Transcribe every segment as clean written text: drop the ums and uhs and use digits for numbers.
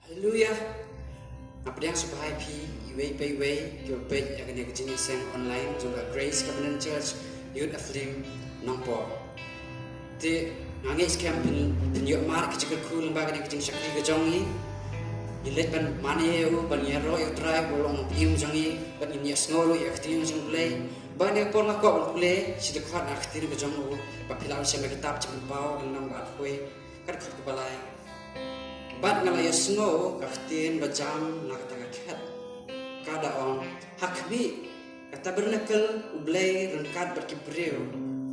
Hallelujah. Apa yang sebagai pi iway your page akan yang jenis yang online juga Grace Covenant Church Youth Aflim Nongpo. Ti nangis campaign penyok mar kecil cool bagai yang kecil syakri kejongi. Ilet ban mane eu ban yero eu try bolong pium jongi ban ini snoro eu kecil jong play. Ban yang pon ngakok play si dekat nak kecil kejongu. Ba pilau sama kitab cekul bau nang bat kue kat kepala. Bat ngalaya snow kaktin bajam nak tagaket kada on hakbi kata bernakel ublay rengkat berkibreu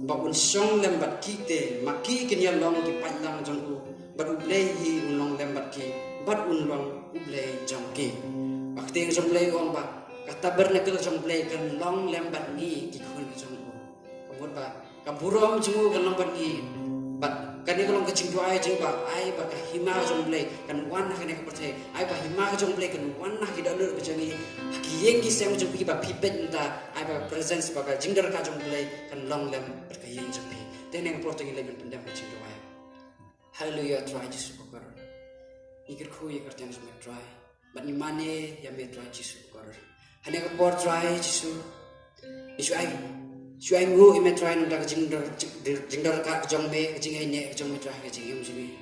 ba unsong lembat kite maki kenya long di panjang jongku bat ublay hi unlong lembat ki bat unlong ublay jongki kaktin jongblay on ba kata bernakel jongblay kan long lembat ni ikun jongku kamut ba kaburom jongu kan lembat ni bat kan ni kalau kecing dua aja ba ai ba hima jomblay kan wan kan yang percaya ai ba hima jomblay kan wan nak kita lur kejangi hakiyeng kisah jombi ba pipet nta ai ba presence ba jingdar ka jomblay kan long lem berkayeng jombi dan yang porteng lem pendam kecing dua hallelujah try Jesus kokor ikir khu ikir tiang semua try bat ni mane ya me try Jesus kokor hanya ke por try Jesus isu ai Suai ngu ime try nunda jingdar ka jongbe jing ai ne jong mitra ka jing jimi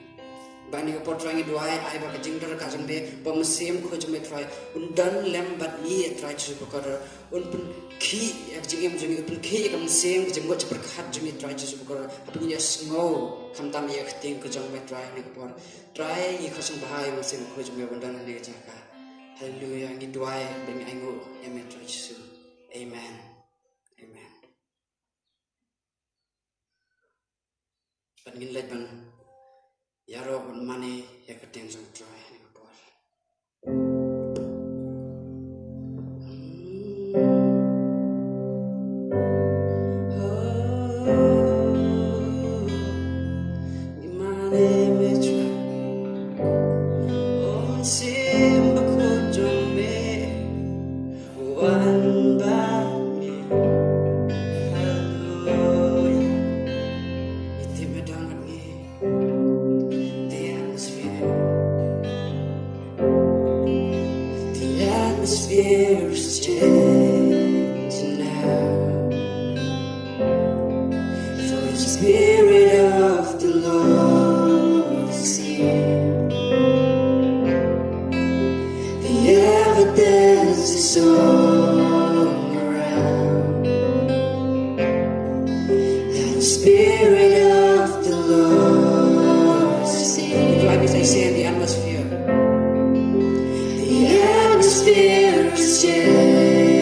bani ko try ngi duai ai ba jingdar ka jongbe pemsim ko jong try undan lembat ni try chu ko kar un pun ki ek jing jimi pun ki kam sem jing go chper khat jimi try chu ko kar apun ya snow kam tam ye khting ko jong try ni ko try ni khosong bahai mesim ko jong undan ni ka jaka hallelujah ngi duai ben ai ngu ime try chu amen. But in Lebanon, Yaro and money, Yakatins on dry and the atmosphere is changing.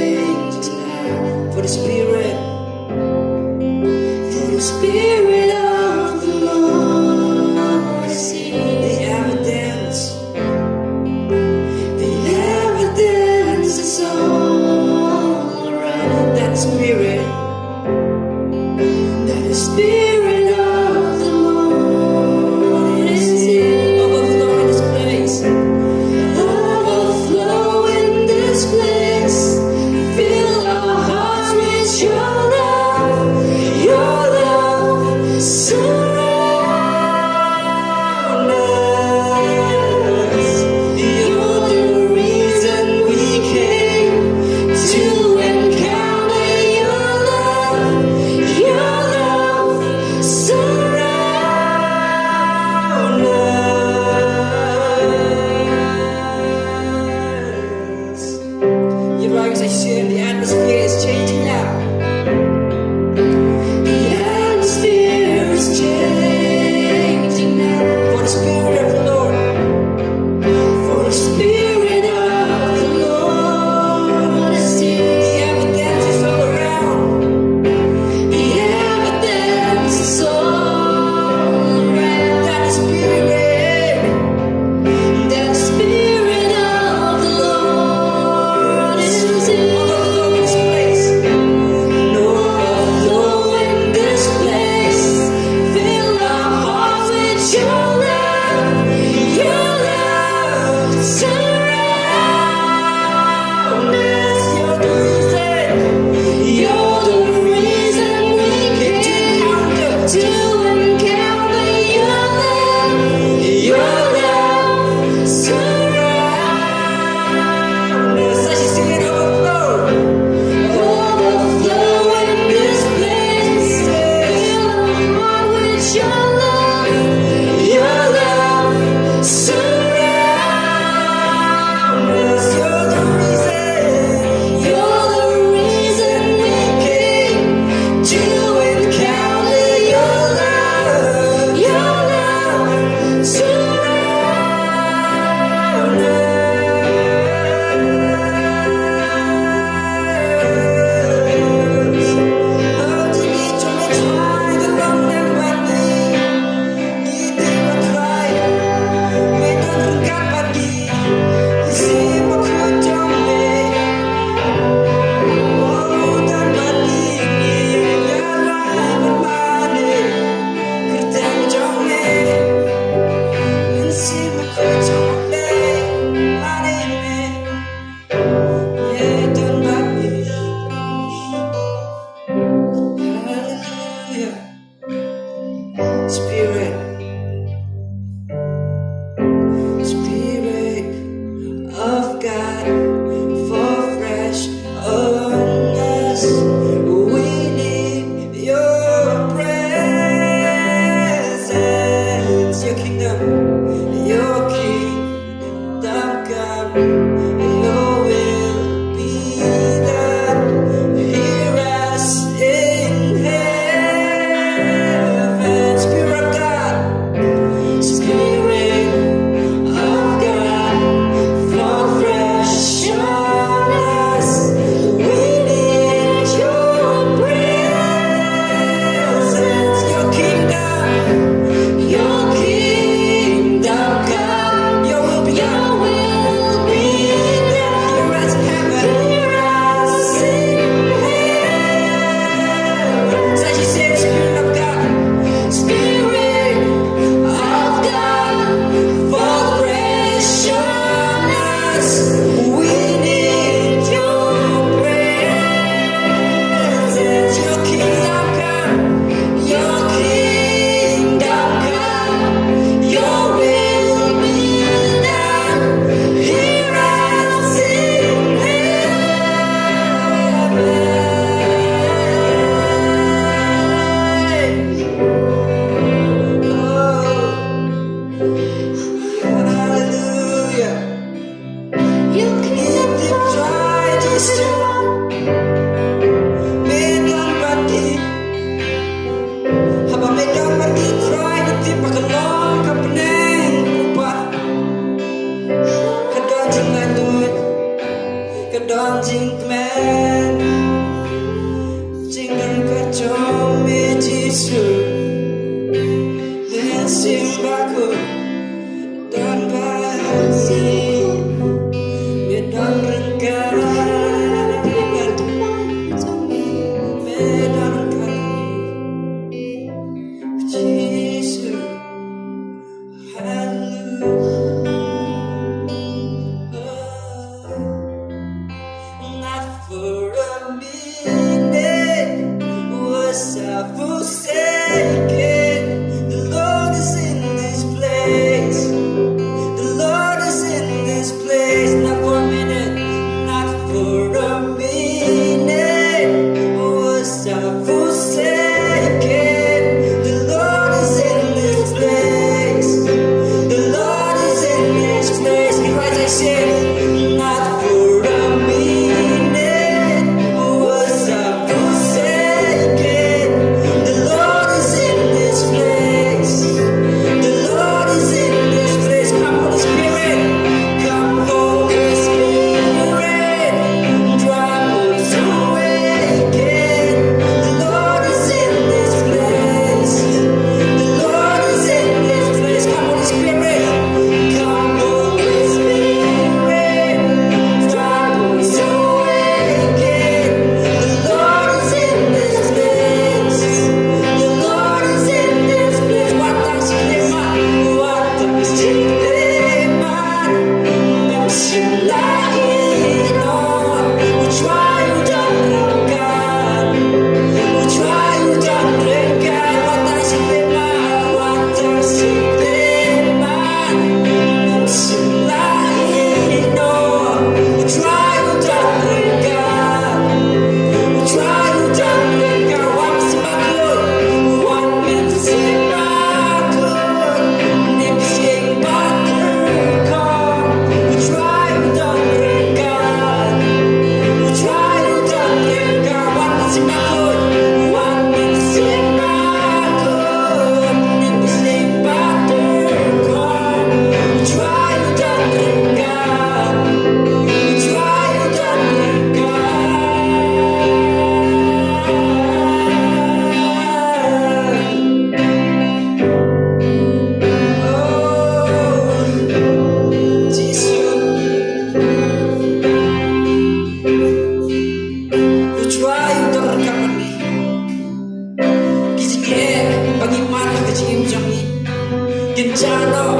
jano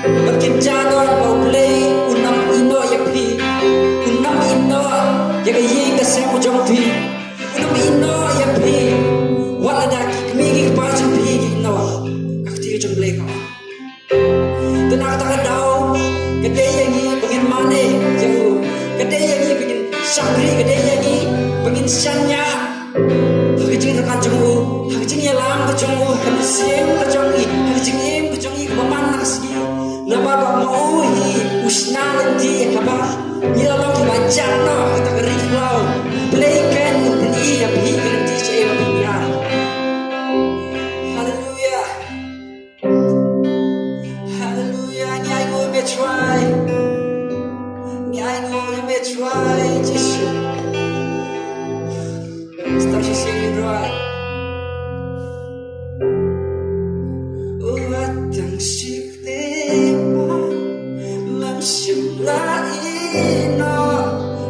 makin jano kau play unam ino ya pi unam ino ya kayi kasih aku jom pi unam ino ya pi wala dak kemigi pasang pi ino aku tiga jom play kau tenang tak tahu kedai yang ni pengen mana jauh kedai yang ni pengen sakri kedai yang ni pengen sanya hajing rekan jemu hajing ya lam ke jemu hajing ke jongi hajing im ke jongi ke pemanas ni nama bapa mau hi usna nanti apa ni lalu kita baca no kita keri kau play kan beli ya beli nanti saya punya hallelujah hallelujah ni I go me try ni I go me try Jesus. Start to sing it right. Oh, what don't you think? Mem Shubraino.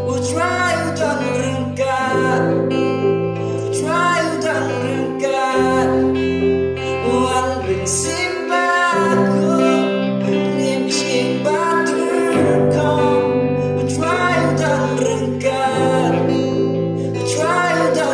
Oh, try to ringkat. Try to ringkat. One ring simbaku. Nim simbatu kau. Try to ringkat. Try to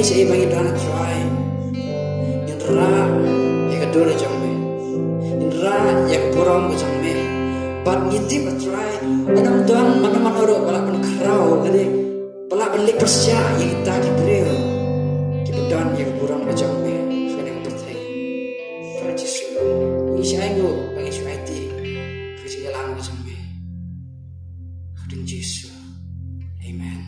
saya bagi dana try indra ya kedua jamme indra ya kurang jamme but ngiti but try adam tuan mana manoro balak pen kerau kali balak balik persya ya kita kibril kibedan ya kurang jamme kan yang penting try jisu ini saya go bagi suati kerja jalan jamme dengan Yesus amen.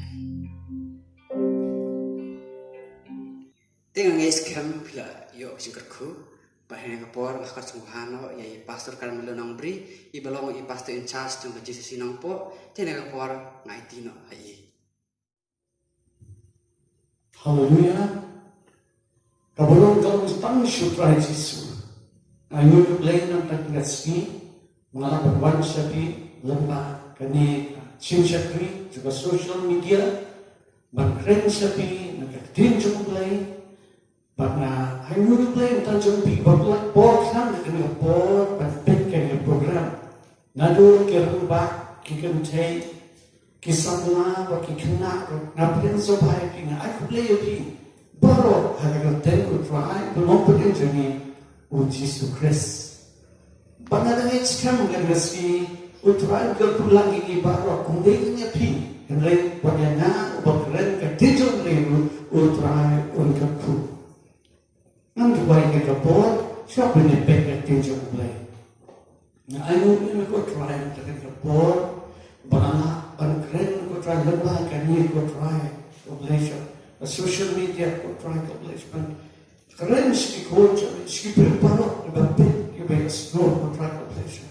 Dengan guys kami pula yo singkerku bahaya kapor lakar sungguhano yai pastor kan melonong beri ibalong i pastor in charge tunggu Jesus sinong po tena kapor ngaitino ai. Hallelujah. Kabolong kau mustang syukur Jesus. Ayo play ng taglasni mga kawan sabi lemah kani sinsakri juga social media bakren sabi nagkatin play. Karena ayo play tentang people bor kan dengan bor perfect kayak program. Nado kerubah kikan tay kisahlah bagi kena nampilin supaya kena aku play lagi baru harga tenku try belum pernah jadi Jesus Christ. Pandangan sekarang dengan si utrai kepulang ini baru kundingnya pi dan pada na ubakren ketijon lelu utrai unkaku. Nanti baik kita pun siapa ni pekak tinjau mulai. Nah, ayo ini kau try kita pun bagaimana keren kau try lebih kani kau try obligation. Social media kau try obligation. Keren sih kau cari sih berparu lebih lebih explore kau try obligation.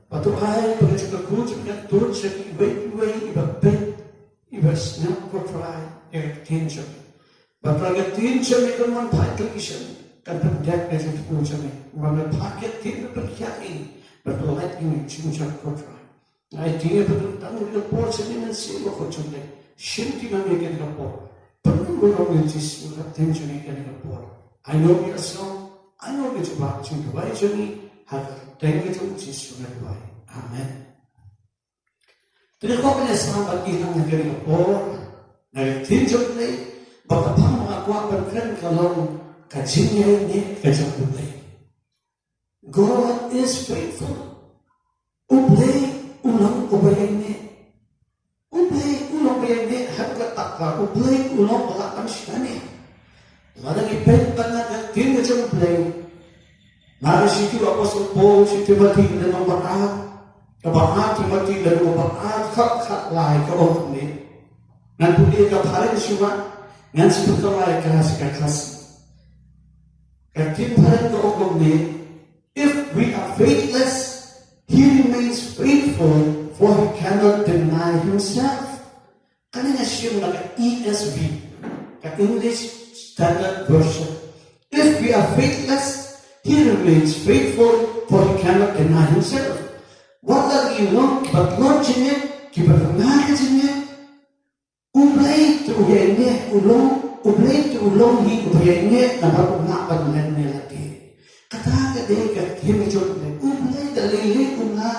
Patu hai pada juga kau cakap turun sih way lebih snap kau try tinjau. Bapak tinjau itu manfaat lagi kan penjat dari tinjau ni. Mana paket tinjau berkiai berdoa ini tinjau kau try. Idea betul tahu report sini nasi lo kau cakap. Shinti mana yang report. Perlu orang yang cis urat tinjau ni kan report. I know yourself. I know you coba cinta baik jadi harga tengi tu cis urat baik. Amen. Tidak kau punya selamat hilang yang report. Dari tinjau ni. Bapa aku akan keren kalau kajinya ini kajang ublay. God is faithful. Ublay ulang ubay ini. Ublay ulang ubay ini harga takwa. Ublay ulang balakan syani. Lalu ipet banyak tin kajang ublay. Nari situ Apostle Paul situ mati dan membarat. Kebarat mati dan membarat kak lai ke orang ini. Nanti dia keparin cuma ngan sebentar kelas kelas. Ketimpangan keogong ni, if we are faithless, He remains faithful, for He cannot deny Himself. Kanina siya naka ESV, ka English Standard Version. If we are faithless, He remains faithful, for He cannot deny Himself. What lagi long, but Lord Jinya, kibatunga Jinya, umlay tu uyene umlay tu ulong Hi uyene na batunga panulan nila di. Kata kade ka himijol umlay dalili unga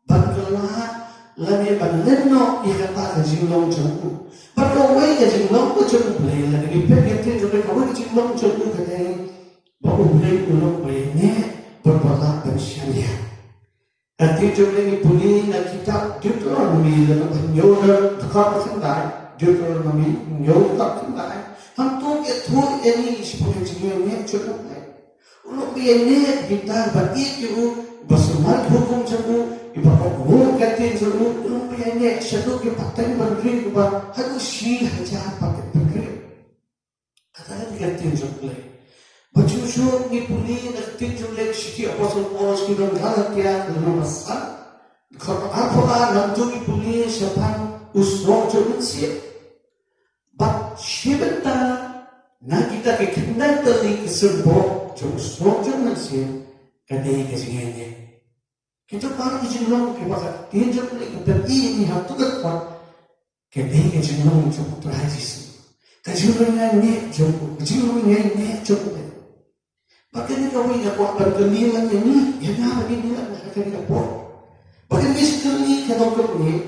bangkala lagi panleno ikata ka jinglong jungku. Pagkaway ka jinglong ko jungku play lagi pagkati jungku kaway ka jinglong jungku kade ba umlay ulong uyene berbala pensyanya. Ati jungku ni puli na kitab Deuteronomy na nyoda dekat sendai Deuteronomy nyoda sendai hantu itu ini sebagai jinglongnya jungku ulong uyene kita bagi itu basumat hukum jungku ibarat guru katin seluruh rupiahnya seluruh kepaten berdiri ubah harus si hajar pakai berdiri kata dia katin seluruh baju suruh ni puli katin seluruh sikit apa semua sikit orang dia dalam masa kalau apa nanti puli siapa usrong seluruh siap but sebentar nak kita kena tadi keserbok usrong seluruh siap kadai kesingannya. Kita baru jinglong ke bakat tinjau ni kita ini hatu dekat kedai ke jinglong cukup terhajis. Kajulungnya ni cukup, kajulungnya ni cukup. Bahkan ni kau ingat buat berkenilan ini, yang apa ni ni nak kena buat. Bahkan ni sekali kalau kau ni,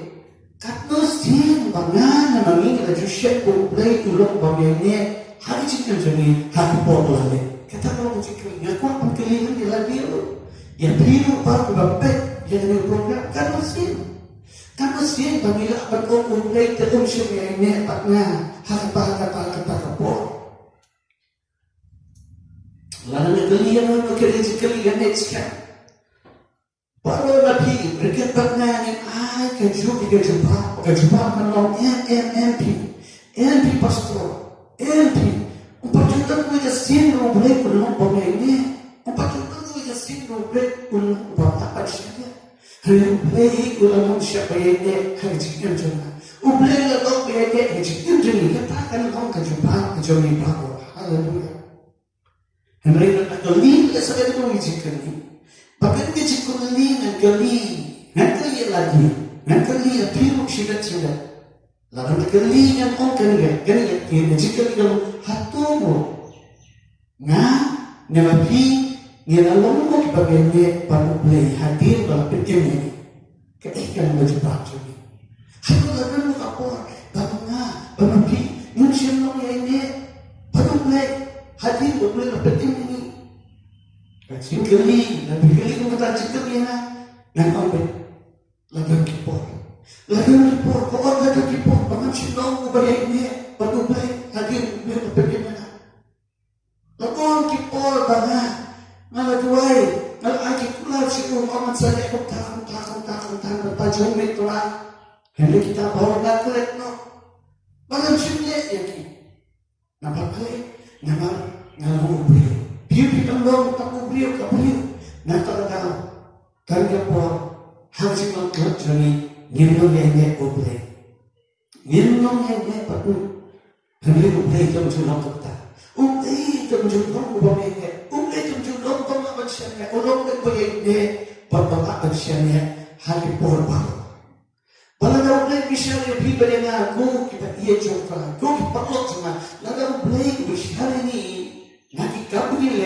katno sih bangan nama ni kita jusyak kumplay tulung bagian ni hari cikgu jadi hati buat lagi. Kata kalau cikgu ni aku akan keliling di lagi tu. Yang biru baru berbet yang ada program kan mesin pamila berkumpul mulai terus semua ini patna hak kapor lalu kalian kerja kalian next baru nabi berkat patna ni kejumpa menolong MP pastor empat juta kita sin boleh menolong boleh ini 4 juta kita sin boleh buat apa saja. Hari ulang siapa yang hari cikgu juga. Ubleh lalu yang hari cikgu juga katakan orang kejumpa kejumpa bahawa haleluya. Hari nak kali saya tu cikgu ni. Bahkan cikgu ni nak kali lagi pilih sila. Lalu kali yang orang kali cikgu ni hatu nabi Ngilalong mo kipagenge panuplay hadir dalam petim ini. Ketika menjebak ini. Hayo lagan mo kapor. Banupi. Yung siyang ini. Panuplay. Hadir dalam petim ini. Kasi kali. Nabigili ko matachik kali na. Nangawin. Lagan kipor. Kung ang lagan kipor. Pangan siyang mo ba ini. Panuplay. Hadir dalam petim ini. Lagan kipor. Pangan. Naladuay, nalaki kulad siya amat sa lekot takong bertajong mitra. Hindi kita bawa nakulit no. Balang siya yaki. Napapalik, ngalubri. Piyo ang long, takubri o kabri. Natalagaw. Kanya po, hansing ang klot joni, nginong yenye ubri. Nginong yenye patu. Hindi ubri kang sulang kata. Ubri kang sulang ubri. Ulong nagbayag pagbakaan siya niya hari porbago. Balagaw na siya niya bibali nga ako kita iya joka. Ko kipaklot sama. Lagaw blay ko siya ni nakikabili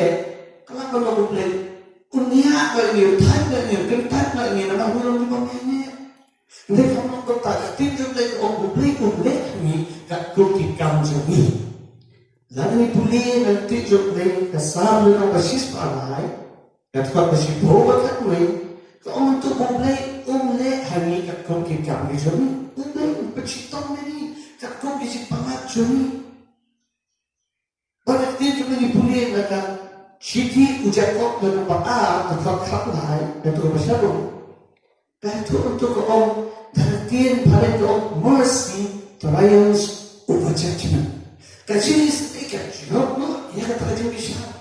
kalau kalau blay kunya ka niyo tanda niyo kentat na niyo na mahulong ni pamilya. Hindi ka mo ko ta tinjo blay ko blay ni ko kikam ni. Lalu ni puli ng tinjo blay kasama ng basis palay. At kapag si Boba katway, kung ito umle, hani kakong kikami jami, umle, pagsitong na ni, kakong isip pangat jami. Bakit dito na ipuli na ka, siti ujakot na napaka, nakakaklay, ito masyado. Kahit untuk kong darating pa rin kong mercy, trials, over judgment. Kasi ikat, iya kata siya.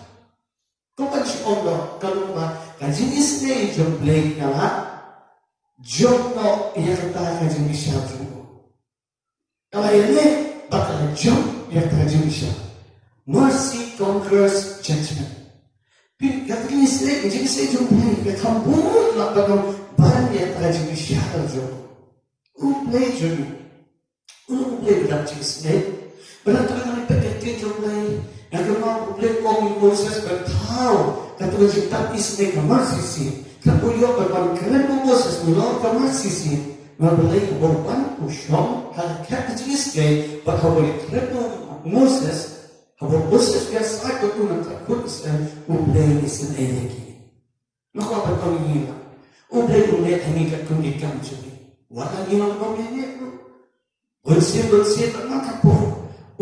Kung si Allah, kalau kajinis ni jom blake nga, jom no iya kata kajinis siya dulu. Kalau ini bakal jump yang terjadi. Mercy conquers judgment. Pi katanya saya jadi saya jumpai ke kampung nak bagai barang yang terjadi siapa jo. Play jadi. Play dalam cerita. Berantakan kami pergi jumpai. Yang kedua play kami Moses bertahu kata kita isme mercy sih. Kemudian berban keren Moses melakukan mercy sih. Mabelai berban usyam hal kata cerita bahwa keren Moses Habang Moses biasa aku nak takut ublay isin ayaki. Maka apa kau ini? Ublay kami kat kundi kami jadi. Walau ni orang kami ni, bersih tak nak apa.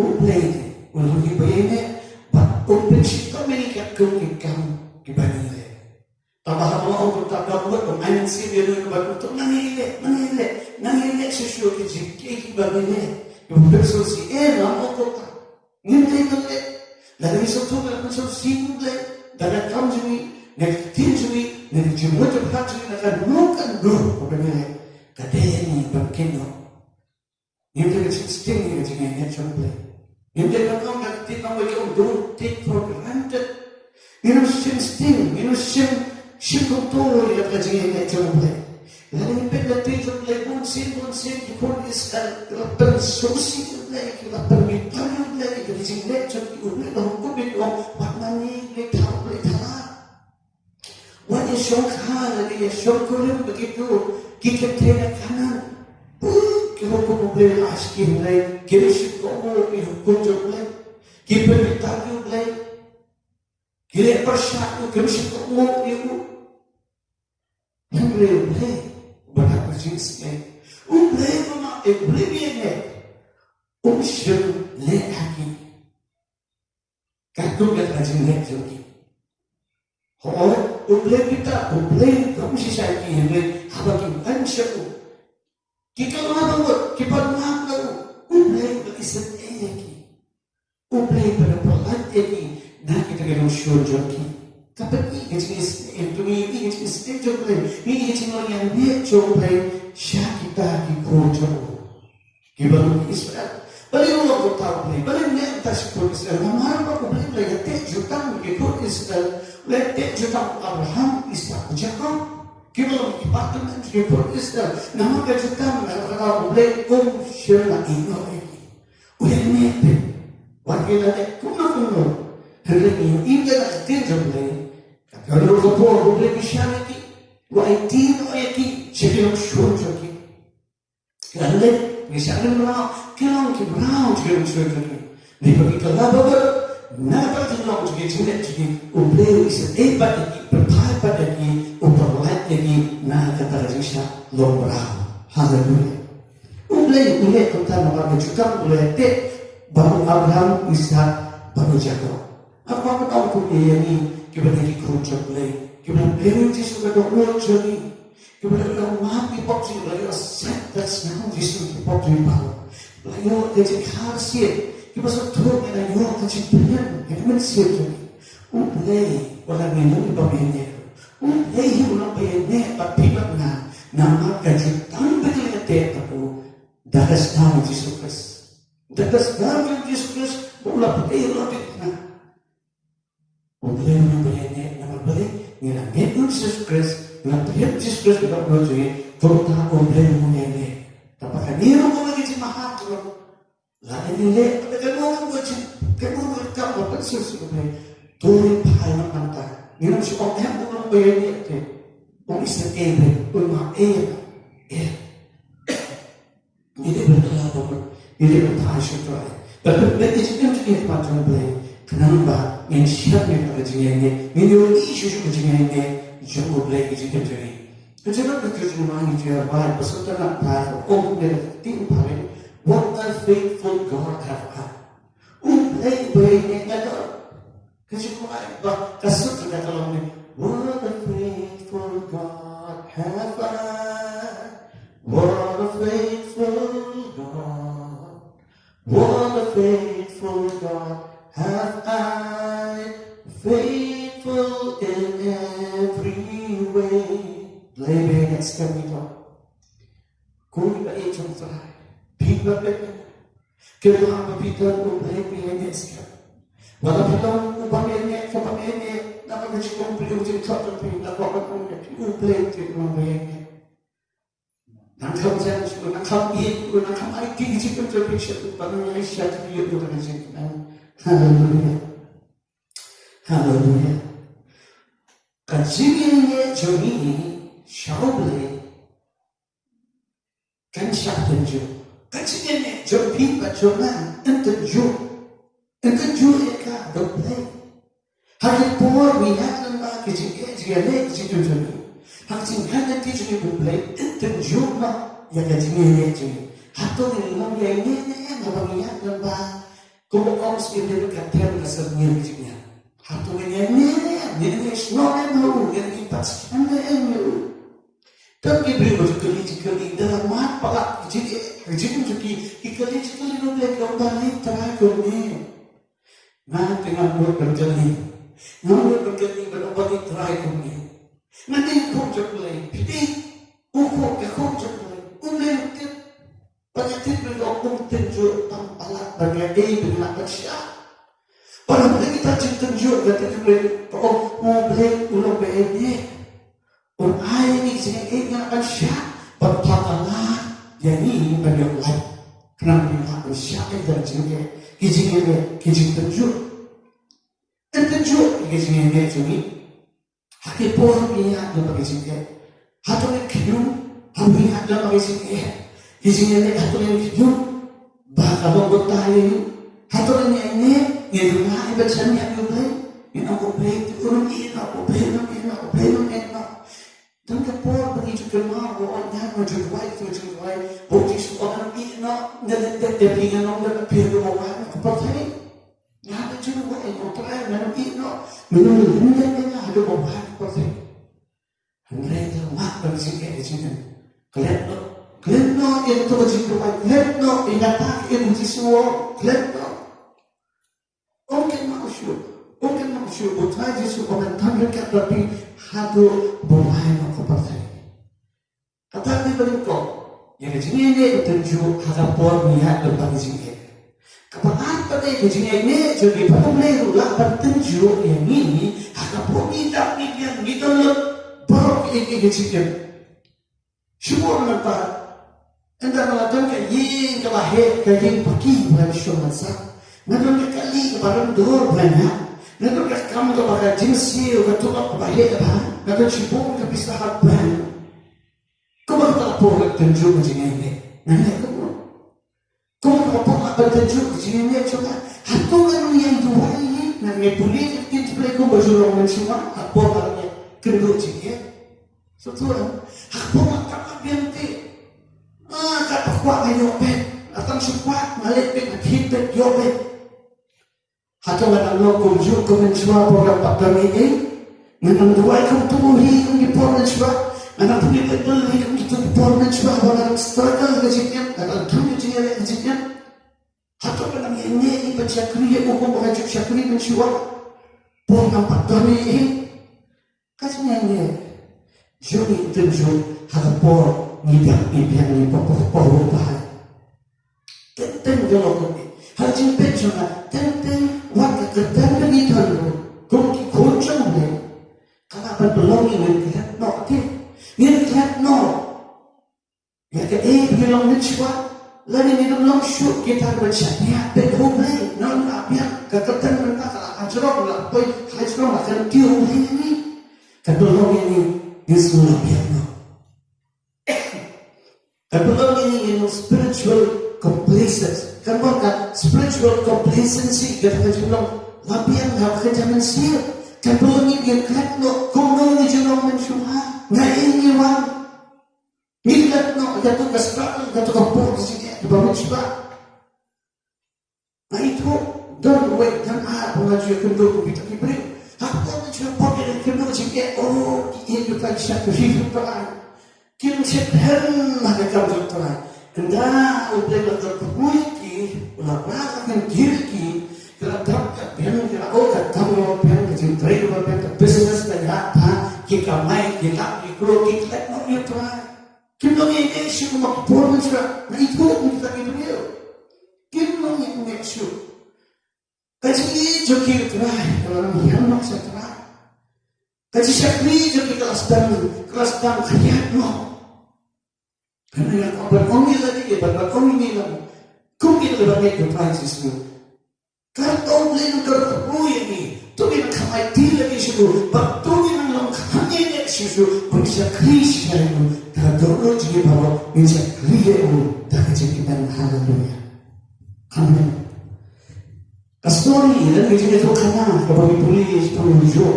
Ublay ni, ulang ni bayar but ublay kita ni kat kundi kami dibanding ni. Tambah orang tak dapat orang sih dia nak buat nangilek sesuatu kecil dibanding ni. Ublay sosial nama kota. Ngintay ka ulit. Lagi sa tugal kung sa single, dagatang jumi, nagtin jumi, nagjimot ang hatjumi, nakanukan do. Pagkakali, kadaya ni Bangkino. Ngintay ka sing ni kajingay niya jumble. Ngintay ka kong nagtin ang ikaw, don't take for granted. Ngintay sing, sing kong tuloy ang kajingay niya jumble. Lagi ni pagdating jumble, bunsin, ikon isal, lapan susi jumble, lapan mitang jumble, Jing lecture ulit ang kubit o pagmani letang letala. Wala siyang kanan, siyang kulim begitu kikitena kanan. Kaya ko problema asking like kirisip ko mo ihukum jumlay, kipalitang jumlay, kaya persyak mo kirisip ko mo ihu. Yang boleh berhak berjenis ni. Boleh mana? Boleh ni. Siyang lehaki. Kagum dan rajin lihat lagi. Boleh kita, boleh kamu sih saya kini, habang ansyaku. Kita orang buat, kita orang tahu. Boleh berisan lagi. Boleh pada pelan lagi. Nah kita kena usul lagi. Tapi ini jenis itu ini jenis itu boleh. Ini jenis yang dia coba syah kita dikotor. Kita Israel. Balik Allah ko tahu ni, balik ni atas ikut Israel. Mamaran ako balik lagi tek jutang ikut Israel. Lagi tek jutang Abraham, Ishak, Jacob. Kita lagi kipatan ikut Israel. Nama ka jutang ako balik siya na ino lagi. Uyan ni ete, wakil na kuno. Hanggang iyo ina na ete jumlay. Kalau ko po balik siya lagi, wa ete no lagi siya kinaksyur lagi. Lalu misalnya orang kilang kibrau juga misalnya ni bagi kalau nak terjemah juga jenis jadi ublew is hebat lagi berpahat lagi upahat lagi nak kata jenisnya lombrau haleluya ublew tentang orang berjuta ublew te baru Abraham Ishak baru Jacob apa tahu tu dia ni kita lagi kerja ublew kita beli juga dua jadi kita bilang maaf di pop sih lagi set that's now this is the pop di bawah lagi jadi khasiat kita sebetulnya ada yang kecil yang mensiap jadi ublay orang minum di bawahnya ublay orang bayarnya tapi bagaimana nama kejutan betul betul aku dadas nama Yesus Kristus dadas nama Yesus Kristus bola putih lebih nah ublay orang bayarnya nama balik ngilang Yesus Kristus Nampaknya Yesus Kristus kita berjaya terutama oleh mengenai. Tapi kan ini orang lagi cemahak tu. Lain ini ada orang berjaya, kamu berkata apa Yesus ini? Tuhan paham anda. Ini mesti orang yang orang berjaya itu. Orang Israel, orang ini berkata ini bertahan syukur. Tapi bagi kita juga macam boleh. Kenapa? Yang siapa yang berjaya ini? Ini isu berjaya ini. Jumbo boleh kita jadi. Jangan berkejuman dia baik peserta nak tahu. Boleh tinggal. What a faithful God have I. Boleh boleh ada. Kejuman bah kasut kita kalau ni. What a faithful God have I. What a faithful God. What a faithful God have I. Faithful in every way. Play next time we talk. Kung ba itong tayo, bigla Wala pitong upamenge, kapamenge, nakagasikong pilutin sa tapin, nakakapong uplay, tinumamenge. Nangkamsan ko, nangkamit ko, nangkamaitig si contribution ko, pangyay siya, tiyo ko na siya. Hallelujah. Hallelujah. Kajigin joni, shaoble, kan siya tenjo. Kajigin joni, bachona, entenjo. Entenjo eka, don't play. Hagit por, we have them back, kajigin joni. Hagit hagit joni, we play, entenjo na, yakajigin joni. Hato nilang yang ini, nabang iyak ng ba? Kung ang skinir kater na sa nilginya. Hato nilang ini, snow mo, yan ipas, ano mo? Tapi beri kali dalam mat pakat jadi kali no blek kau balik terakhir kau ni. Nah tengah buat berjani, berobat terakhir kau ni. Nanti kau jepulai, pidi, kau jepulai, ulen tip, penyakit berlaku tenjuk tampalat bagi dengan bersya. Pada kita tenjuk kata jepulai, mau blek ulang BNI. Und eigentlich sind Gegner Schatten, Papa, der nie bei mir bleibt. Kenapa dia tak Schatten dan juga kijing tenjuk. Dan tenjuk kijing dia juga. Hati por dia dalam kijing dia. Hatu yang kidum, hambi dalam kijing dia. Kijing dia hatu yang kidum, bahkan bertanya. Hatu yang ini, dia juga ibadah yang juga. Ini aku baik, aku baik. Dan kapor begitu kenal orang wajib baik, bukti orang ini nak dia orang pergi orang kepercayaan. Nada juga orang terakhir orang ini menurut dia ada orang kepercayaan. Hendak mak bersihkan sini. Kalian yang tu wajib baik, kalian yang tak yang wajib semua, kalian orang manusia, bukan Yesus orang tanda tapi hadu buhay ng kapatid. Kapag ko, yung kajingin tenju hagapon niya ng pangizingin. Kapag patay kajingin yung ipatulay laban tenju yung ini hagapon itak niyang gitulot barok ikikajingin. Syukur na pa, anda malatang kaying kabahe kaying paki bulan syumansa. Nandun kali barang dor bulan Nato ka kamu to baka jinsi o katulak bahe ba nato sibong ka pisahat ban ko ba ta po ka tenju ko jinene nanay ko ka po ka tenju ko jinene choka hato ano yang duwai na may pulit tit play ko ba julong man siya apo ba niya kendo jinene so to hapo ka biente ka pakwa ayo pe atang sukwat malepek at hipet yobe Hato nga nang kumju kumenswa po ng pagkamiin, nang duway kong tumuhi kong ipormenswa, nang pumipagdali kong ipormenswa, wala ng struggle kasi yan, nang tuloy siya kasi yan. Hato nga nang hindi ipan siya kriya kung kumakajuk siya kriya menswa, po ng pagkamiin. Kasi nga niya, Juni tenju hagapo ngibiyang ni papapahupahan. Tenteng jolo kong hajin pensiyo na, tenteng waktu kerja ni thằng công ty khốn trong này các bạn belong in cái nọ thế những cái nọ ya cái belong đến chua lần này nó long shoot kita baca ya betul ni non apa cái kerja mereka kalau ajarok lah boy ajarok lah kan dia ini kan belong ini Yesus lebih no kan belong ini spiritual complacence kan bukan spiritual complacency kita bilang lapian hak kejaman sia kan belum ini kan no kono ni jenong mensyuha na ini wan milat no jatuh ke struggle jatuh ke posisi di bawah coba nah itu don't wait dan pengajian kendor kita diberi aku mencoba pakai dan kendor sikit oh ini bukan satu hidup terang kita sedang ada kamu terang Kenda udah terkuiki, ularakan diri, terhadap yang kita tahu yang kita cari kita bisnis dan apa kita main kita ikut kita mau itu kita ini semua performance nah itu kita itu dia kita ini next Kaji joki terai, kalau yang nak saya terai. Kaji syakri joki kelas dan khayat no. Karena yang kau berkongi lagi, berkongi ni lagi. Kau kita berbagai surprises ni. Kalau kau boleh nak berkongi ni, tu kita kamai tila ni susu. Baktu ni nang kamai ni susu. Pun syakri syakri ni. Kalau doa jadi bawa, bisa kriya ni. Tak jadi kita haleluya. Amin. Story dan kerja itu kena kalau ditulis penunjuk.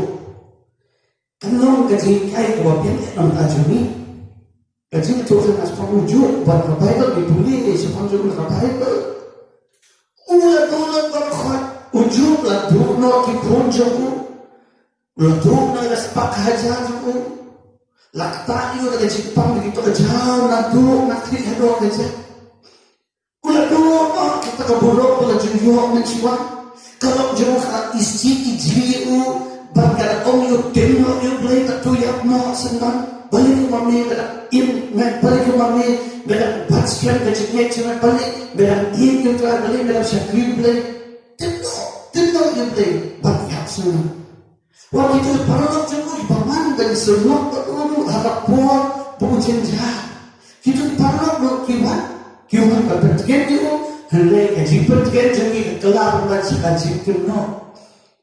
Kalau kerja kaya kalau biar dalam tajami, kerja itu kena penunjuk. Buat Bible ditulis penunjuk dalam Bible. Ulat berkhot ujuk lah dulu kipun jago, ulat dulu nak sepak hajar jago. Lakta itu ada Jepang begitu aja, nak dulu nak kritik doa kerja. Ulat dulu kita keburuk ulat jujur mencium. Kalau jemaah isi ijliu bagara om yu teno yu blay tatu yak no senang balik ke mami bela im balik ke mami bela batskian keciknya cuma balik bela im yu telah balik bela syakri blay teno yu blay banyak senang waktu itu paralog jenguk paman dan semua perlu harap puan jenjah kita paralog kiwan berpertikan itu Hendak kajian jadi kelar macam kajian no.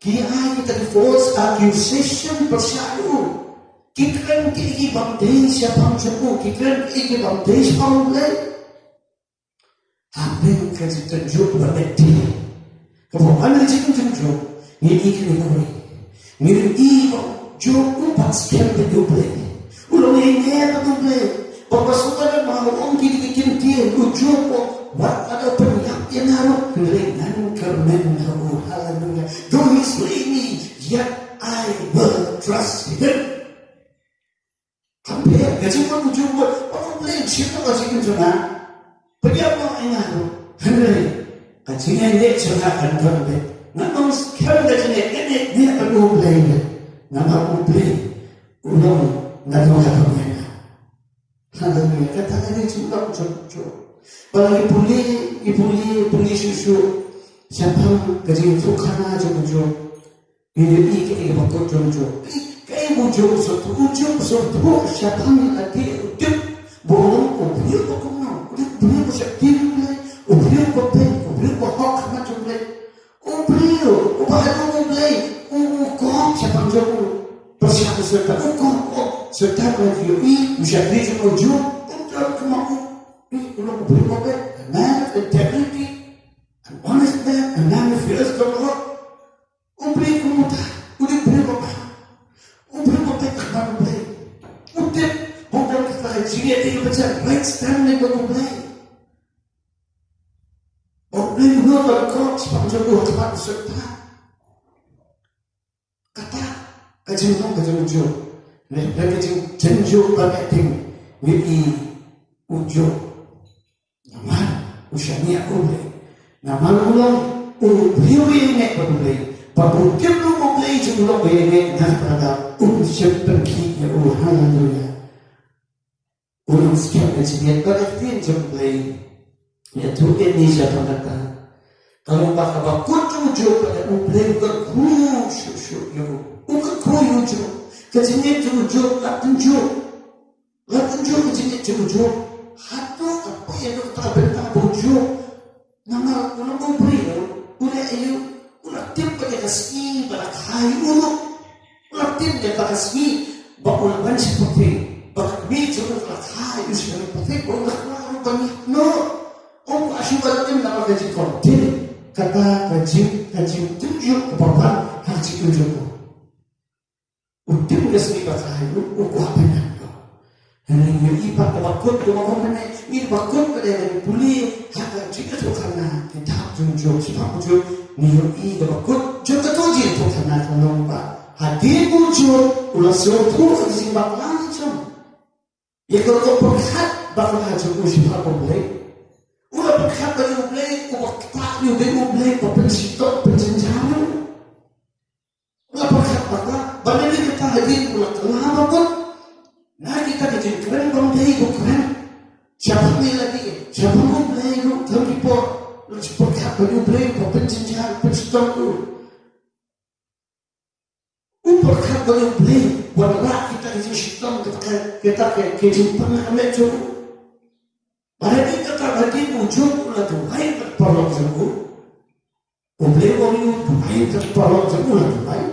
Kia kita di false accusation bersyaru. Kita kiki bangdei siapa macamku. Kita kiki bangdei siapa mulai. Apa yang kaji tunjuk berbeda. Kalau anda jika tunjuk, ni kini kau ni ibu jauh pas sekian berdua. Ulang ini apa tu boleh? Bapa saudara mahu orang kiki dia ujung Wat ada penyak yang harap ringan kemenangan. Haleluya. Though he slay me, yet I will trust him. Hampir, gaji pun ujung buat. Apa boleh siapa gaji pun cuma. Pergi apa yang harap. Henry, gaji yang dia cuma akan terbaik. Namun sekarang gaji yang dia akan boleh. Nama boleh. Ulang, nama katanya. Haleluya. Kata ini cuma ujung. Kalau ipuli susu siapa kerja itu kana jauh ini ini bakal jauh kayak ujung siapa lagi udah bolong ubrio bakal ubrio bersakti ubrio kopen ubrio kohok kana jumlah ubrio kok siapa jauh persiapan serta kok serta lagi ini bisa kerja ujung untuk kemau Ulang beri mobil, a man of integrity, an honest man, a man who fears the Lord. Beri kemudah, udah beri mobil kepada mobil. Udah mobil kita sini dia baca right standing dengan mobil. Mobil dua berkot sepanjang dua tempat serta. Kata kajian ujung, kajian jenjur bagai ting, ini ujung. Naman, usianya boleh. Naman ulang, beliau yang boleh. Pabukir lu boleh juga boleh. Pada usia pergi ya haleluya. Ulang sekian kecil berarti boleh. Ya Tuhan ini siapa kata. Kalau pakai bakut tujuh pada boleh berkru susu you. Berkru you. Kecilnya tujuh, latin kecilnya tujuh. Hatu apa yang kita bentang bujuk nama ulang beri ulah ayu ulah tim pada kasih pada kayu ulah tim dia pada kasih bawa ulang seperti bawa biji ulah kayu seperti ulah banyak no asyik tim nama gaji kontin kata gaji tunjuk kepapan gaji tunjuk tim kasih pada kayu apa yang Ini ibarat bakut dua orang ini bakut pada puli hak jika tu karena kita tunjuk sebab tunjuk ni bakut juga tu je tu karena kalau hadir tunjuk ulah sesuatu yang bakal macam ya kalau kau berkat bakal hadir sebab boleh ulah berkat bagi boleh kau tak boleh pensitok penjenjang ulah berkat bakal bagi kita hadir ulah telah bakut. Nah kita kecil keren bukan siapa ni lagi siapa pun boleh lu tapi po lu cepat bagi play pencintaan pencintaan tu. Berkat bagi play warna kita di sistem kita kehidupan kami tu. Pada kita tadi wujud lah tu, hai terpolong semua. Play orang tu hai terpolong semua lah tu hai.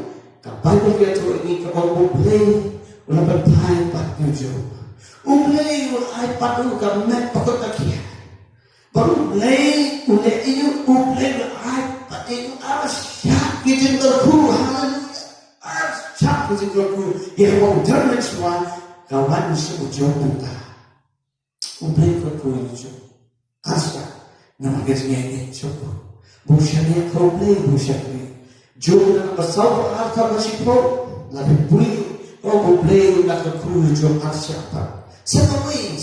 Kapan dia tu ini kalau play ulah berpai pat wujud. Play ulah iPad tu kami pakut lagi. Baru play ulah itu play iPad itu asyik kita berkuah. Siapa yang berlaku yang mau jalan semua kawan semua jauh tak. Umplay berlaku itu asal nama kerja ini cukup. Bukannya umplay bukannya. Jauh dalam pasal apa masih pro lebih pulih. Umplay nak berlaku jauh asal apa. Sekali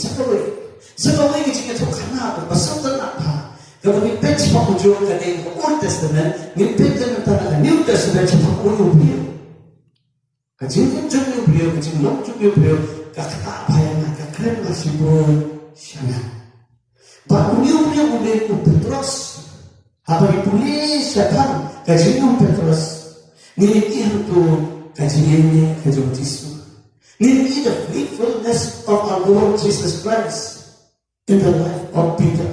jika tu kerana pasal apa. Kalau ni page mau jauh dari Old Testament, ni page tentang New Testament cepat umplay. Kajin juga beliau, kajin long juga beliau, kakak apa yang nak keren masih pun sangat. Baru beliau boleh Petrus, apa dipulih setan, kajin Petrus, miliki itu kajin ini kajin Yesus, miliki the faithfulness of our Lord Jesus Christ in the life of Peter.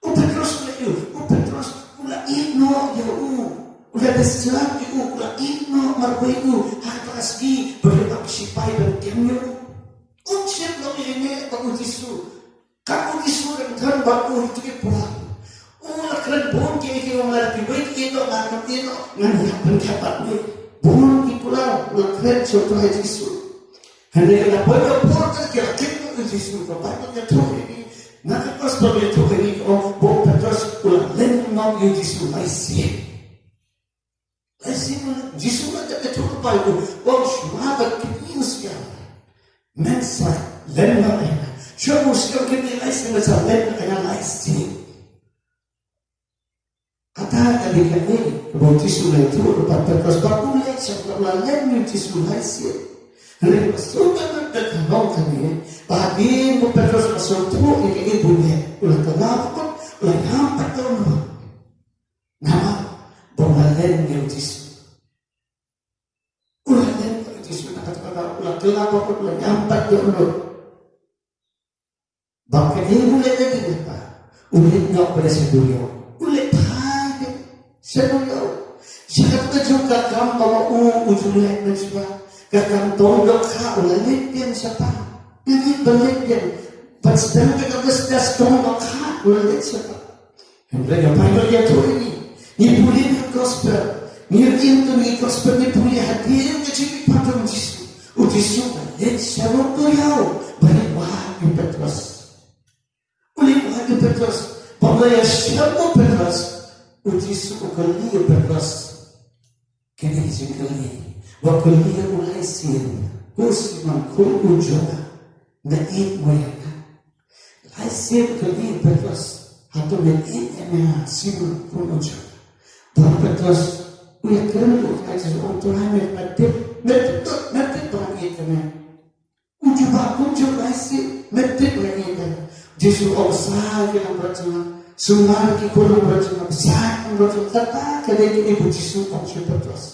Petrus ulah ino ya ulah berselang itu ulah ino marway itu harapasi berlepas sipai dan kemyo. Unsur lo ini bagu Yesus, kamu Yesus dan Tuhan bagu itu kepulang. Ulah keren bon kiri orang lagi baik itu nak itu nggak berkapat ni. Bon kepulang ulah keren contoh Yesus. Hendak apa yang bon kerja kemyo Yesus berapa yang tuh ini. Nak pas bagi tuh ini bon Petrus ulah lemah Yesus masih. Yesus ada ketua baik. Semua berkini sekian. Mensa lemah. Semua sekian kini lain macam lemah yang lain. Kata kali kini, kalau Yesus itu dapat terus berkulai sebab lemah Yesus lain. Hari masuk dalam terkenal kami. Bagi Petrus masuk tu ini boleh. Ulah kenapa? Ulah hampa tu. Nama bawaan Yesus. Kenapa pun menyampat dia dulu. Bahkan dia boleh lagi apa? Boleh nak pada sedunia. Boleh tak? Sedunia. Siapa juga kamu bawa ujung lain dan sebagainya. Kakak tolong kau lalipin siapa? Ini berlipin. Pasal kita bersedia tolong kau lalipin siapa? Mereka panggil dia tu ini. Ni boleh gospel. Ni itu ni gospel ni boleh hadir kecil pada Yesus. Yesus dan siapa beliau boleh bahagia Petrus. Boleh bahagia Petrus. Boleh siapa Petrus? Yesus kali Petrus. Kini sekali. Waktu dia mulai sin. Usman kuujana. Naik mereka. Hasil kali Petrus. Atau naik ema sin kuujana. Bapak Petrus. Ia keren bukan sesuatu yang mati. Mati lagi kami. Ujung lagi mati lagi kami. Yesus besar yang berjaya, sumber kita berjaya, besar yang berjaya. Kata kali ini ibu Yesus Yesus Petrus.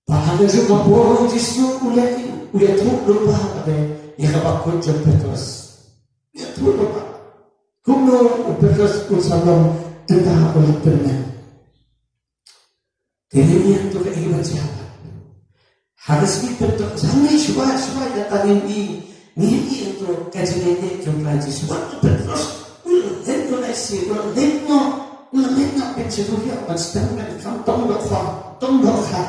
Bahagia juga boleh Yesus udah terus lupa ada yang bakal Yesus Petrus. Ya terus lupa. Kuno Petrus usahakan tentang oleh Tuhan. Jadi yang tu kehidupan siapa? Harus kita sampai semua datang ini untuk kajian ini jumlah Yesus. Waktu Petrus itu nasi, leno penceruhnya bersedangkan kantong dokha,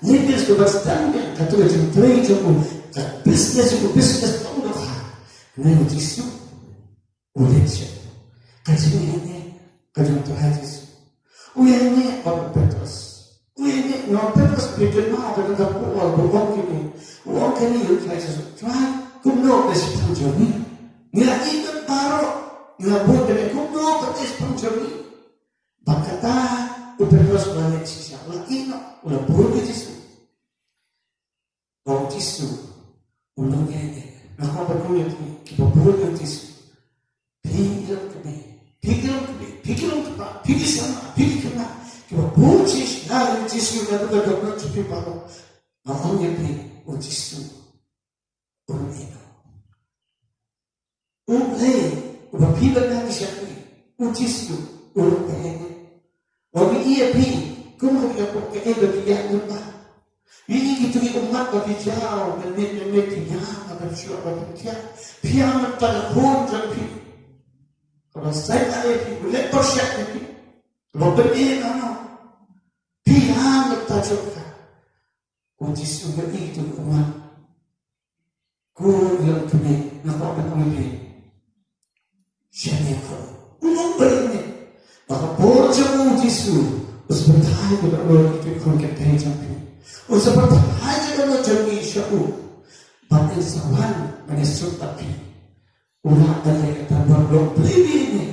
lebih bersedangkan kata jumlah itu bisnis tong dokha. Namun Yesus boleh siapa? Kajian ini kajian Tuhan Yesus. Uyangnya orang Petrus. Ini Petrus berjemaah dengan orang kini yuk Yesus. Tuhan, kumno besi panjoni. Nila ikan baru, nila boleh kumno besi panjoni. Bakata Petrus balik sisa. Ulah ino, ulah boleh Yesus. Kau Yesus, ulangnya ini. Nak apa kau yang boleh Yesus. Pikir kami. Kaya Buddhist na Jisu na bukan dokter cuci baru. Namanya pi Jisu. Orang itu. Orang piba na siapa? Jisu. Orang ini. Orang iya pi. Kung kaya po kaya bagian lupa. Ini itu umat bagi jauh dan tiang akan siapa bagian. Piang telefon jadi. Kalau saya ada pi boleh persiap pi. Kalau benar piang tajuk. Jisu itu umat. Ku yang tuni nampak kami siapa kau? Umat ini. Maka borjamu Jisu. Sebentar kita orang itu kontak jampi. Sebentar aja kalau jampi syau. Pada zaman menyesut tapi. Ulah ada kata baru beli ini.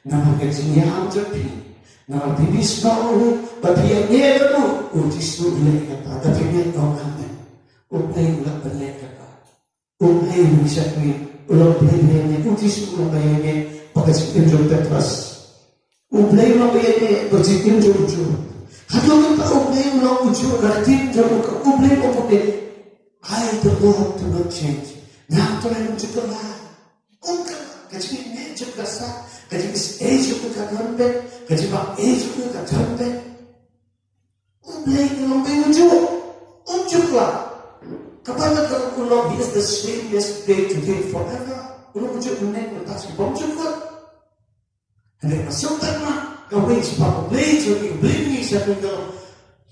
Nama kerjanya jampi. Nama bibis mau. Tapi yang dia tu. Jisu beli kata. Tapi dia tahu kami. Ulah beli kata. Ulah bisa beli. Ulah beli ini. Jisu ulah beli ini. Pakai sekian Petrus. Ublay mo kaya berjikin jujur. Hadong kita ublay mo ujur ratin jauh ke ublay mo kaya. I the Lord do not change. Ngato na yung jika lah. Ungka kaji ni jika sa kaji is age ko ka gambe kaji ba age ko ka gambe. Ublay mo kaya ujur lah. Kapag nagkakulog, he is the same yesterday, today, forever. Ulo ujur mo na yung tas ujur ko. Hindi masuktan na gawin sa pag-ublay, so i-ublay niya sa pagkaw.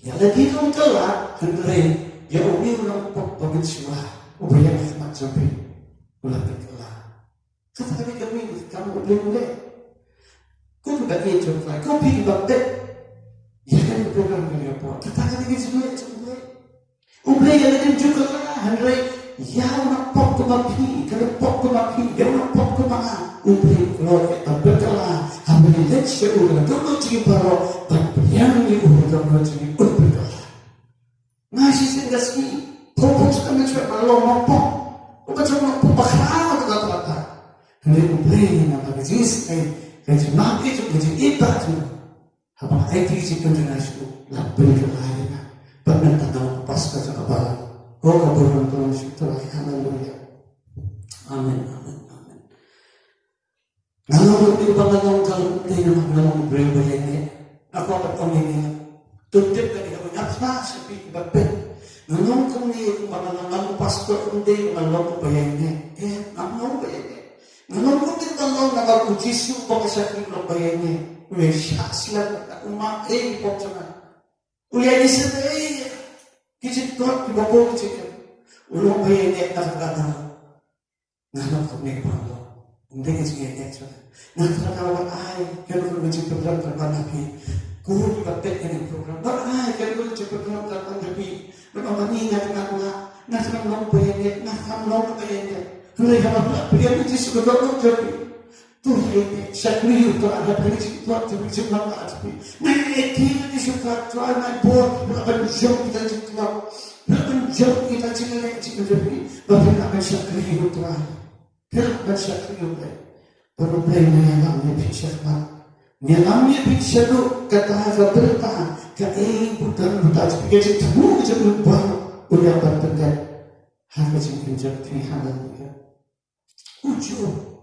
Yalagi kong kala, hindi yung umiw ng pagpagin siya. Ubayan ang matsabi. Wala ka kala. Katabi kami, kami ublay. Kung ba ito, kung pinibagdit, yan ang program niya po. Katabi kami sa ublay. Ublay, yalagin juga ka, hindi yaw na pop kumapi, kalau pop kumapi, yaw na pop kumanga. Ublay, kalau kita berkala, kami lihat siya ulang, kalau sige paro, pagpilihan niya ulang, kalau sige berkala. Ngasih singgaski, popok sa kami siya, kalau mapok, upat siya mapok, baklama ka kata. Hindi ublay na magigis, kaya siya mabit, kaya siya ibat mo. Habang ay tisip ng dinasyo, labay ka kaya na. Pag nagtanaw, pas ka sa kabalan. O kaburan ko ng siya, hallelujah. Amen, amen, amen. Nalawag din ba ngayong kalunti na maglalong breve yan? Ako at pamilya. Tundip ka niya, napsa sa pagpapit. Nalawag kong niya, kung mananang pastor, hindi, nalawag ko ba yan? Nalawag ba yan? Nalawag ko din talaw na mag-ujisu ba ka sa kilo ba yan? Uy, siya sila na umakay po siya na. Uy, ay isa na Kijit ko, ibabong siya. Ulong bayan niya, nakakatawa. Ngalong ko may palo. Hindi ka siya niya. Nakakatawa, ay, kaya ko naman siya program karpanapi. Kung ipapit ka ng program, ay, kaya ko naman siya program karpanapi. Nagmamaningat nga ko nga, nakamlong bayan niya, nakamlong bayan niya. Hindi ka mapala, pilihan niya siya sumagalong jabi. Tuloy, siya kriyo to, alam na siya ito, sabi siya mga atapi. Nag-iitin na siya ka, try my board, nakapansyong kita siya ito, nakapansyong kita siya na siya jabi. Bakit naman siya kriyo to, pero naman siya kriyo to. Pero play na yalang niya picture ka. Yalang niya picture to, katahaga bertahan, kaing putang butas, bigay siya tamu, siya berbahan, ulang bertengkat. Hanga siya pinjati, hallelujah. Ujung.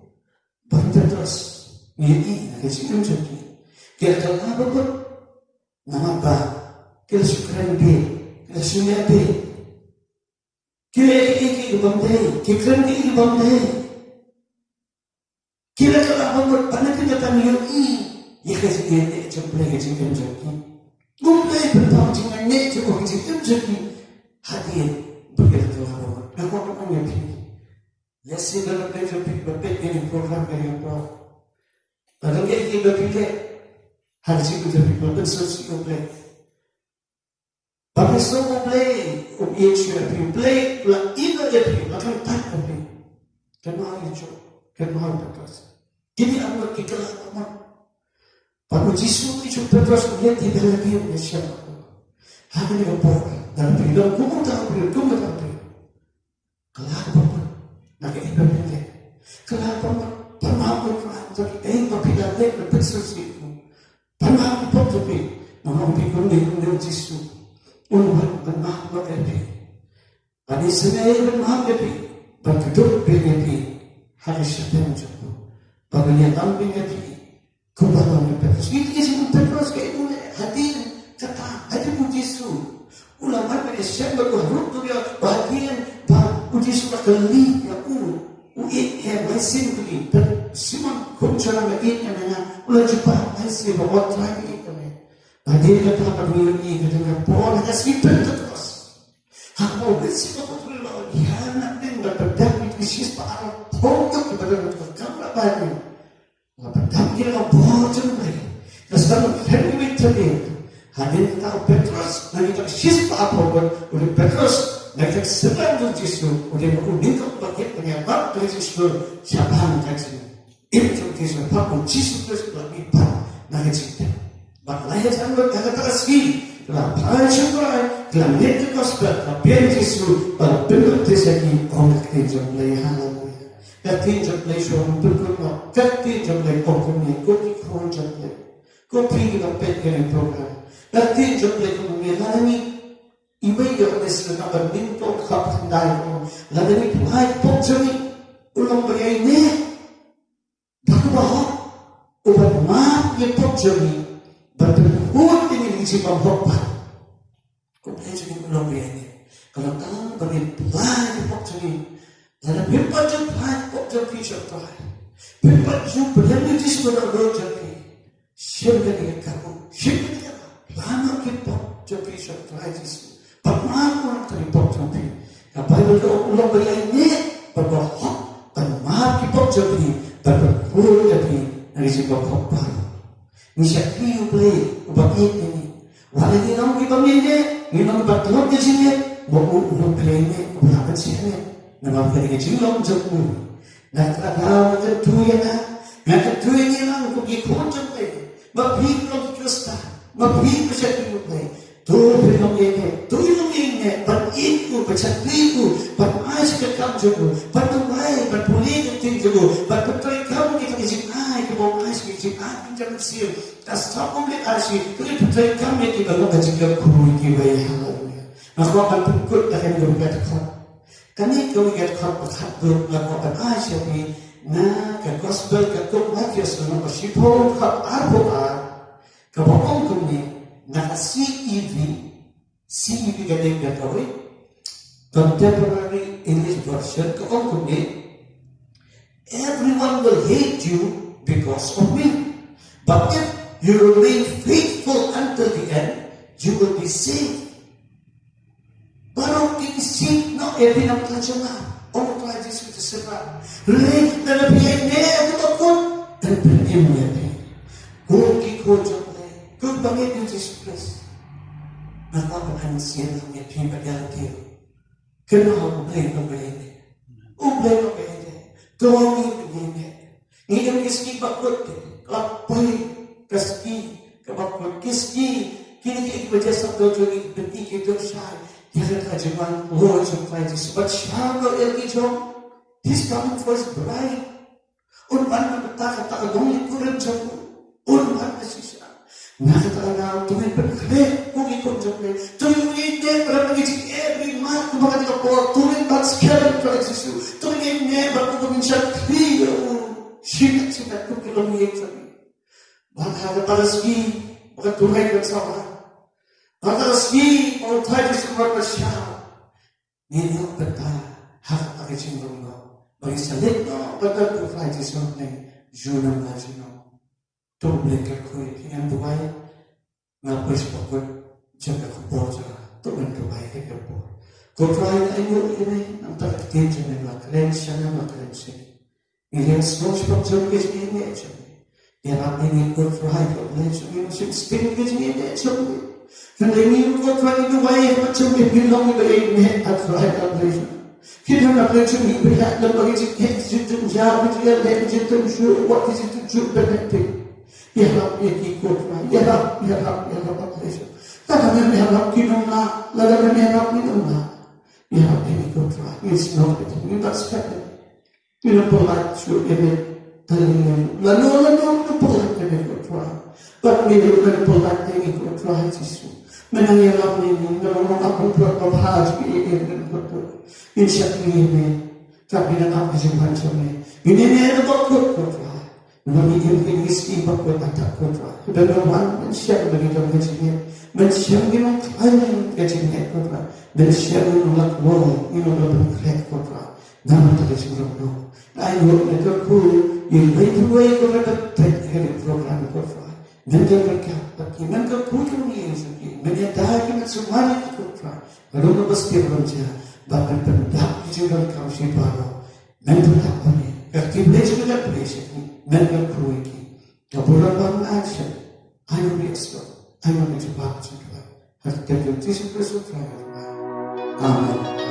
Petrus ini kasi yung sabi. Kaya kalaba ko, nama ba? Kaya sukran din, kaya suya din. Kaya ikilubang din, kikran ikilubang din. Kaya kalaba ko, panagkakatan yung ya kasi hindi, siyempre kasi yung sabi. Gumplay, bertawag siya nga niya, siya kasi yung sabi. Hadiyan, pagkakalaban ko. Ako ang yabi. Yes, sila na tayo sa pagpapit yung program kayo po. Parang kayo iba-pili. Halsi ko sa pagpapit sa siya Bakit sa mo play? Kung i-share yung play, wala iba yung lakang tayo play. Kanmahal yung siya. Kanmahal Petras. Kini ang magkikala naman. Pag Jisu yung Petras, ulit ibalagi yung siya. Habi niyo po. Dahil bilang kumunta ang priyo. Kalaka pa po. Nag-iba-pili. Kalaka pa. Pamahal ko sa akin. Pagpilagay na Petras ito. Pamahal ko po sabi. Mengambil kuning Yesus. Umat bermah berkepi. Ani senai bermah berkepi. Berduduk berkepi. Hari sepen jatuh. Bagaimana ambil berkepi. Kubahan Petrus. Itu kisah Petrus ke itu hadir kata hadir puji Yesus. Ulama pada siapa berhuruf tu dia bahagian puji Yesus kali ya uit ya masih begini. Simon kuncara lagi namanya ulah jumpa masih bawa lagi kami. Hadir kata berdiri kata Paul kasih Petrus. Apa masih bawa lagi? Ya nak dengar berdakwah Yesus para pokok kepada kamu apa ni? Berdakwah apa bocor lagi? Kesan Henry tadi. Hadir tahu Petrus, nanti tak Yesus apa pun, oleh Petrus, nanti sebelum Yesus, oleh mengundi bagian penyebab dari Yesus siapa yang kasih? Itu Yesus apa pun Yesus lebih banyak nanti cerita. Bakalnya jangan kata sekali, dalam perayaan, dalam nilai gospel, dalam Yesus, dalam bentuk disegi orang kerja mulai haleluya. Kerja mulai suami berkurang, kerja mulai orang kopi kerja mulai, kopi kita pegang program. Nanti jumlah kemuliaan ibu yang nesla nak berminta khap hendai ko. Lalu ni hai pokjani ulang bayai ni. Bahawa ubat mak ye pokjani berhut ini dijibam hopat. Kau jadi ulang bayai ni. Kalau kamu bagi pelai pokjani, lalu berapa jam pelai pokjani pisau pelai. Berapa jam berani disebut jadi. Siapa yang kamu? Siapa lama kita jadi surprise. Pernah kita report sampai. Apa yang ulang bayar ini berbohong. Pernah kita jadi berbohong jadi dari sebuah khotbah. Misalnya boleh ubah ini. Walau kita kita ini betul di sini. Baru ulang bayar ini ubah sini. Nama kita jilang jauh. Nak tahu tu yang nak tu yang aku ikut sampai. Bagi kita kita Mabih bersatu mulai, tu belum ini, beriku bersatu, berais kekam juga, bermulai, berpulih keting juga, berputar kamu kita izinai, kebawah izinai jangan siap, tas tahu mereka asyik, tu putar kamu kita lalu kajian kurui kita yang lalu. Aku akan pukul dengan berkat kau. Kami kau berkat kau berkat tu, aku akan asyik ni, na ke gospel ke kau lagi selama bersipur kau arboa. Kabang kami nak CEV gading gatawi contemporary English version kabang kami everyone will hate you because of me, but if you remain faithful until the end, you will be saved. Baru kisih no every nam tajana orang tua Yesus itu sebab leh dalam yang ni aku takut dan beriman ni kunci kunci kau bangkit Yesus Kristus. Maka akan siang yang pimpin dia. Kenapa boleh ini? Boleh ini. Kau ini. Ini yang kiski bakut. Lapai kiski, kabakut kiski. Kini kita baca satu lagi beti kita syai. Kita kajian Lord supply this. But siapa yang kita? He's coming for his bride. Unman berkata dong kurang jago. Unman masih nakatakan tuwing berkait kung ikut jumlah tuwing ini berapa kali every month kumbaga kita po tuwing sekarang para Yesus tuwing ini baru kuminsan kriyo sikat kung kilometer baka para ski baka tuwing bersama baka ski mau tayo semua bersama nino beta hak akan cinggung bagi salik baka tuwing Yesus ni junam lagi tu boleh kerkoi yang buai ngapa sepakut jaga kubur jaga tu bentuk baik kerkoi kubur ayu ini antara tiada dengan kalian sana kalian sini ini semua sepak jaga ini aja yang apa ini kubur ayu kalian sini masih spin ini aja dan ini kubur ayu baik macam ini bilang ini kubur ayu kalian kita nak belajar ini berat dan bagi kita jujur jawab dia dan jujur sure what is it to jujur benefit. Ya Rab, ya ikut ya Rab, ya Rab, ya Rab, kadang-kadang ya Rab kinumna, kadang-kadang ya Rab kinumna, ya Rab ikut it's not it, you not expected, you know polite, you give it, lalu polite, you ikut Pag-milog ka na po natin ikot Tuhan Yesus. Menangialam ini, menolong aku buat bahagia ini, insya Allah. Tapi nak apa jemaat kami? Ini ni ada bakut Tuhan. Bagi ini mesti bakut tak Tuhan. Dan orang mensiap bagi dalam kajian, mensiap dengan Tuhan kajian Tuhan. Dan siap menolak wong, ini berbuat Tuhan. Nama tak semua. Ayo mereka yang baik-baik mereka terhadap program Tuhan. Mereka berkata, mereka punya ni sendiri. Menyadari semuanya Tuhan. Lalu pasti berusaha. Bahkan pendak juga kau si baru. Mereka tak boleh. Kerja juga boleh sini. Mereka pergi. Kabulan bang aja. Ayo biasa. Ayo mencoba Tuhan. Harus terjadi sesuatu. Amin.